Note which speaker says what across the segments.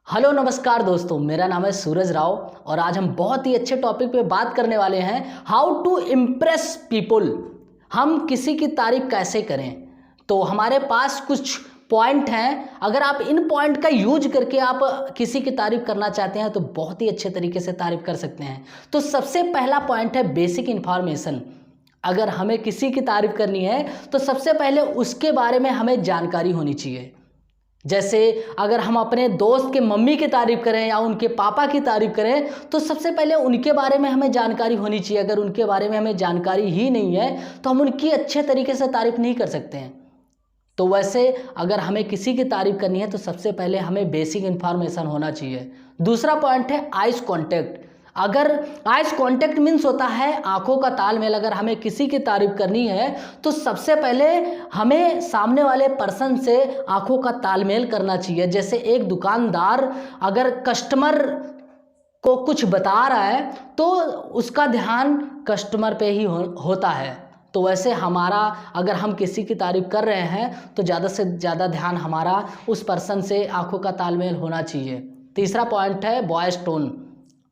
Speaker 1: Hello नमस्कार दोस्तों, मेरा नाम है सूरज राव और आज हम बहुत ही अच्छे टॉपिक पे बात करने वाले हैं। How to impress people. हम किसी की तारीफ कैसे करें। तो हमारे पास कुछ पॉइंट हैं। अगर आप इन पॉइंट का यूज करके आप किसी की तारीफ करना चाहते हैं तो बहुत ही अच्छे तरीके से तारीफ कर सकते हैं। तो सबसे पहला पॉइंट है बेसिक इन्फॉर्मेशन। अगर हमें किसी की तारीफ करनी है तो सबसे पहले उसके बारे में हमें जानकारी होनी चाहिए। जैसे अगर हम अपने दोस्त के मम्मी की तारीफ करें या उनके पापा की तारीफ करें तो सबसे पहले उनके बारे में हमें जानकारी होनी चाहिए। अगर उनके बारे में हमें जानकारी ही नहीं है तो हम उनकी अच्छे तरीके से तारीफ नहीं कर सकते हैं। तो वैसे अगर हमें किसी की तारीफ करनी है तो सबसे पहले हमें बेसिक इन्फॉर्मेशन होना चाहिए। दूसरा पॉइंट है आइज कॉन्टेक्ट। अगर आइज कांटेक्ट मीन्स होता है आंखों का तालमेल। अगर हमें किसी की तारीफ करनी है तो सबसे पहले हमें सामने वाले पर्सन से आंखों का तालमेल करना चाहिए। जैसे एक दुकानदार अगर कस्टमर को कुछ बता रहा है तो उसका ध्यान कस्टमर पे ही होता है। तो वैसे हमारा अगर हम किसी की तारीफ कर रहे हैं तो ज़्यादा से ज़्यादा ध्यान हमारा उस पर्सन से आंखों का तालमेल होना चाहिए। तीसरा पॉइंट है वॉइस टोन।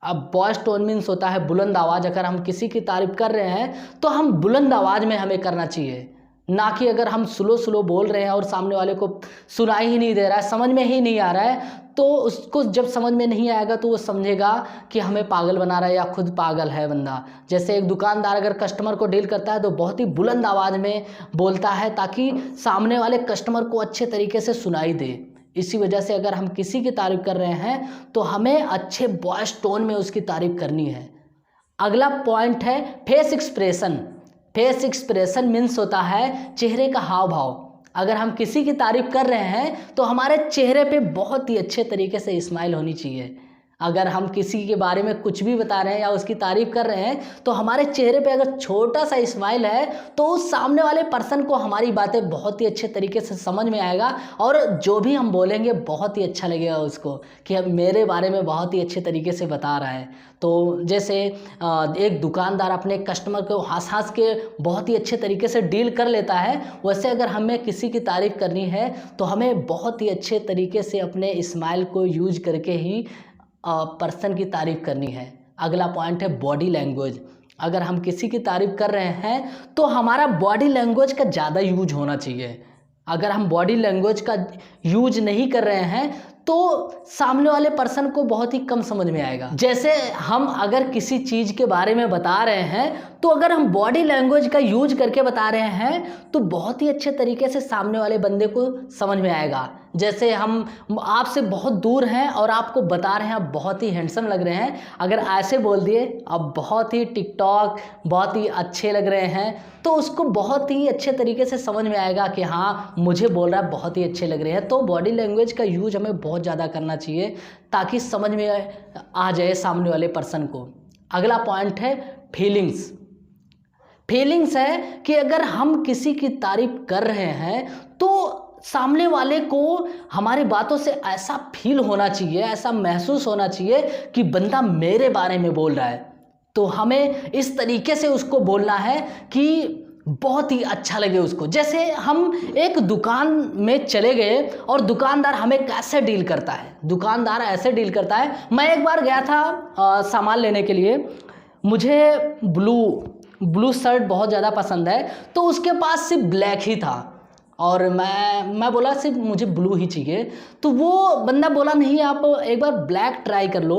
Speaker 1: अब वॉइस टोन मीन्स होता है बुलंद आवाज़। अगर हम किसी की तारीफ कर रहे हैं तो हम बुलंद आवाज़ में हमें करना चाहिए, ना कि अगर हम स्लो स्लो बोल रहे हैं और सामने वाले को सुनाई ही नहीं दे रहा है, समझ में ही नहीं आ रहा है। तो उसको जब समझ में नहीं आएगा तो वो समझेगा कि हमें पागल बना रहा है या खुद पागल है बंदा। जैसे एक दुकानदार अगर कस्टमर को डील करता है तो बहुत ही बुलंद आवाज़ में बोलता है ताकि सामने वाले कस्टमर को अच्छे तरीके से सुनाई दे। इसी वजह से अगर हम किसी की तारीफ कर रहे हैं तो हमें अच्छे वॉइस टोन में उसकी तारीफ करनी है। अगला पॉइंट है face expression. Face expression means होता है चेहरे का हाव भाव। अगर हम किसी की तारीफ कर रहे हैं तो हमारे चेहरे पे बहुत ही अच्छे तरीके से स्माइल होनी चाहिए। अगर हम किसी के बारे में कुछ भी बता रहे हैं या उसकी तारीफ कर रहे हैं तो हमारे चेहरे पे अगर छोटा सा स्माइल है तो उस सामने वाले पर्सन को हमारी बातें बहुत ही अच्छे तरीके से समझ में आएगा और जो भी हम बोलेंगे बहुत ही अच्छा लगेगा उसको कि अब मेरे बारे में बहुत ही अच्छे तरीके से बता रहा है। तो जैसे एक दुकानदार अपने कस्टमर को हंस हंस के बहुत ही अच्छे तरीके से डील कर लेता है, वैसे अगर हमें किसी की तारीफ करनी है तो हमें बहुत ही अच्छे तरीके से अपने स्माइल को यूज करके ही पर्सन की तारीफ करनी है। अगला पॉइंट है बॉडी लैंग्वेज। अगर हम किसी की तारीफ कर रहे हैं तो हमारा बॉडी लैंग्वेज का ज़्यादा यूज होना चाहिए। अगर हम बॉडी लैंग्वेज का यूज नहीं कर रहे हैं तो सामने वाले पर्सन को बहुत ही कम समझ में आएगा। जैसे हम अगर किसी चीज़ के बारे में बता रहे हैं तो अगर हम बॉडी लैंग्वेज का यूज करके बता रहे हैं तो बहुत ही अच्छे तरीके से सामने वाले बंदे को समझ में आएगा। जैसे हम आपसे बहुत दूर हैं और आपको बता रहे हैं आप बहुत ही हैंडसम लग रहे हैं, अगर ऐसे बोल दिए आप बहुत ही टिकटॉक बहुत ही अच्छे लग रहे हैं तो उसको बहुत ही अच्छे तरीके से समझ में आएगा कि हाँ मुझे बोल रहा है बहुत ही अच्छे लग रहे हैं। तो बॉडी लैंग्वेज का यूज हमें बहुत ज़्यादा करना चाहिए ताकि समझ में आ जाए सामने वाले पर्सन को। अगला पॉइंट है फीलिंग्स। फीलिंग्स है कि अगर हम किसी की तारीफ कर रहे हैं तो सामने वाले को हमारी बातों से ऐसा फील होना चाहिए, ऐसा महसूस होना चाहिए कि बंदा मेरे बारे में बोल रहा है। तो हमें इस तरीके से उसको बोलना है कि बहुत ही अच्छा लगे उसको। जैसे हम एक दुकान में चले गए और दुकानदार हमें कैसे डील करता है, दुकानदार ऐसे डील करता है। मैं एक बार गया था सामान लेने के लिए, मुझे ब्लू शर्ट बहुत ज़्यादा पसंद है तो उसके पास सिर्फ ब्लैक ही था और मैं बोला सिर्फ मुझे ब्लू ही चाहिए। तो वो बंदा बोला नहीं आप एक बार ब्लैक ट्राई कर लो।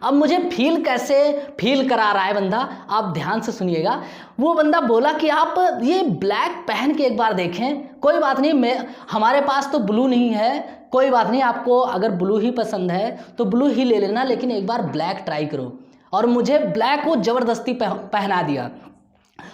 Speaker 1: अब मुझे कैसे फील करा रहा है बंदा, आप ध्यान से सुनिएगा। वो बंदा बोला कि आप ये ब्लैक पहन के एक बार देखें, कोई बात नहीं हमारे पास तो ब्लू नहीं है, कोई बात नहीं आपको अगर ब्लू ही पसंद है तो ब्लू ही ले लेना, लेकिन एक बार ब्लैक ट्राई करो। और मुझे ब्लैक वो ज़बरदस्ती पहना दिया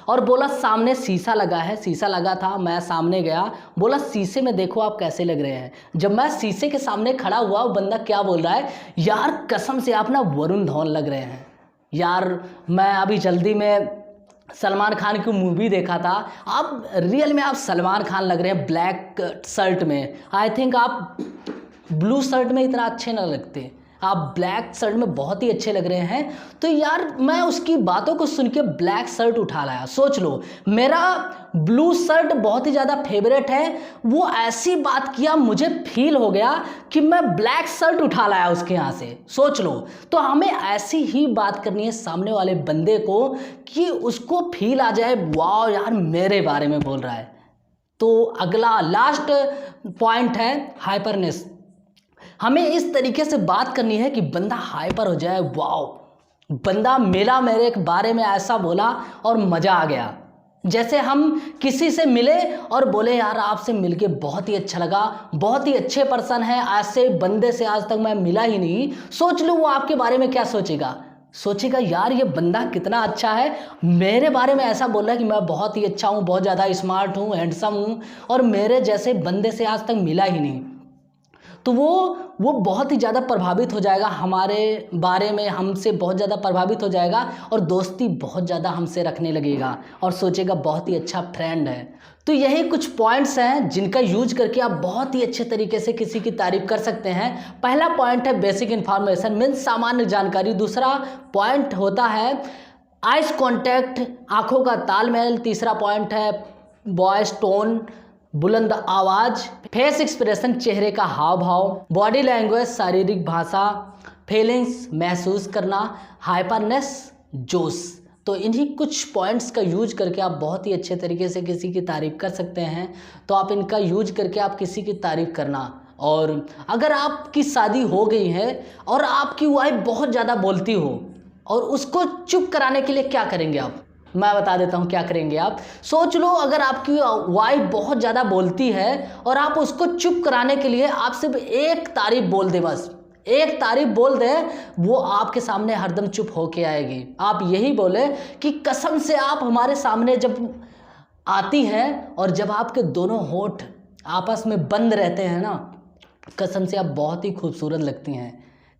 Speaker 1: और बोला सामने शीशा लगा है, शीशा लगा था, मैं सामने गया, बोला शीशे में देखो आप कैसे लग रहे हैं। जब मैं शीशे के सामने खड़ा हुआ वो बंदा क्या बोल रहा है, यार कसम से आप ना वरुण धवन लग रहे हैं। यार मैं अभी जल्दी में सलमान खान की मूवी देखा था, आप रियल में आप सलमान खान लग रहे हैं ब्लैक शर्ट में। आई थिंक आप ब्लू शर्ट में इतना अच्छे ना लगते। आप ब्लैक शर्ट में बहुत ही अच्छे लग रहे हैं। तो यार मैं उसकी बातों को सुन के ब्लैक शर्ट उठा लाया। सोच लो, मेरा ब्लू शर्ट बहुत ही ज़्यादा फेवरेट है, वो ऐसी बात किया, मुझे फील हो गया कि मैं ब्लैक शर्ट उठा लाया उसके यहाँ से। सोच लो, तो हमें ऐसी ही बात करनी है सामने वाले बंदे को कि उसको फील आ जाए, वाह यार मेरे बारे में बोल रहा है। तो अगला लास्ट पॉइंट है हाइपरनेस। हमें इस तरीके से बात करनी है कि बंदा हाइपर हो जाए, वाओ बंदा मेरा मेरे बारे में ऐसा बोला और मज़ा आ गया। जैसे हम किसी से मिले और बोले यार आपसे मिलके बहुत ही अच्छा लगा, बहुत ही अच्छे पर्सन है, ऐसे बंदे से आज तक मैं मिला ही नहीं। सोच लो वो आपके बारे में क्या सोचेगा, सोचेगा यार ये बंदा कितना अच्छा है, मेरे बारे में ऐसा बोल रहा है कि मैं बहुत ही अच्छा हूँ, बहुत ज़्यादा स्मार्ट हूँ, हैंडसम हूँ, और मेरे जैसे बंदे से आज तक मिला ही नहीं। तो वो बहुत ही ज़्यादा प्रभावित हो जाएगा हमारे बारे में, हमसे बहुत ज़्यादा प्रभावित हो जाएगा और दोस्ती बहुत ज़्यादा हमसे रखने लगेगा और सोचेगा बहुत ही अच्छा फ्रेंड है। तो यही कुछ पॉइंट्स हैं जिनका यूज करके आप बहुत ही अच्छे तरीके से किसी की तारीफ कर सकते हैं। पहला पॉइंट है बेसिक इन्फॉर्मेशन, मीन्स सामान्य जानकारी। दूसरा पॉइंट होता है आइस कॉन्टैक्ट, आँखों का तालमेल। तीसरा पॉइंट है वॉइस टोन, बुलंद आवाज़। फेस एक्सप्रेशन, चेहरे का हाव भाव। बॉडी लैंग्वेज, शारीरिक भाषा। फीलिंग्स, महसूस करना। हाइपरनेस, जोश। तो इन्हीं कुछ पॉइंट्स का यूज करके आप बहुत ही अच्छे तरीके से किसी की तारीफ़ कर सकते हैं। तो आप इनका यूज करके आप किसी की तारीफ़ करना। और अगर आपकी शादी हो गई है और आपकी वाइफ बहुत ज़्यादा बोलती हो और उसको चुप कराने के लिए क्या करेंगे आप, मैं बता देता हूँ क्या करेंगे आप। सोच लो, अगर आपकी वाइफ बहुत ज़्यादा बोलती है और आप उसको चुप कराने के लिए आप सिर्फ एक तारीफ बोल दे, बस एक तारीफ बोल दे, वो आपके सामने हरदम चुप होके आएगी। आप यही बोले कि कसम से आप हमारे सामने जब आती हैं और जब आपके दोनों होठ आपस में बंद रहते हैं ना, कसम से आप बहुत ही खूबसूरत लगती हैं।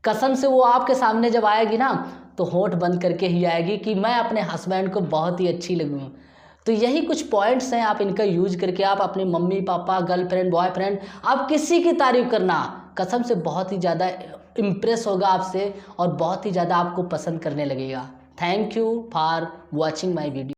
Speaker 1: कसम से वो आपके सामने जब आएगी ना तो होठ बंद करके ही आएगी कि मैं अपने हस्बैंड को बहुत ही अच्छी लगूँ। तो यही कुछ पॉइंट्स हैं, आप इनका यूज करके आप अपने मम्मी पापा, गर्लफ्रेंड, बॉयफ्रेंड, आप किसी की तारीफ करना, कसम से बहुत ही ज़्यादा इम्प्रेस होगा आपसे और बहुत ही ज़्यादा आपको पसंद करने लगेगा। Thank you for watching my video.